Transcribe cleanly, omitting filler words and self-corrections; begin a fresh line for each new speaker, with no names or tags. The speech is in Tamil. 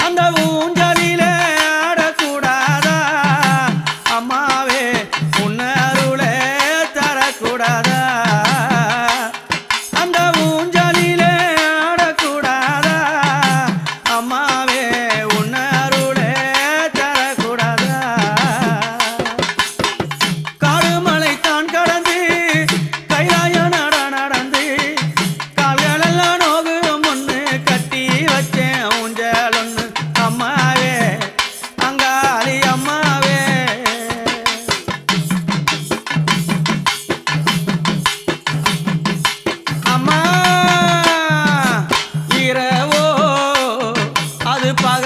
அந்த ஊஞ்சலிலே ஆடக்கூடாதா அம்மாவே உன்னருளே தரக்கூடாதா அந்த ஊஞ்சலிலே ஆடக்கூடாதா அம்மாவே உன்னருளே தரக்கூடாதா காடுமலை தான் கடந்து கைலாய நடந்து கால்களெல்லாம் நோகும் ஒன்று கட்டி வச்சேன் ஊஞ்சல் ஒன்று அம்மாவே அங்காளி அம்மாவே அம்மா இரவோ அது பக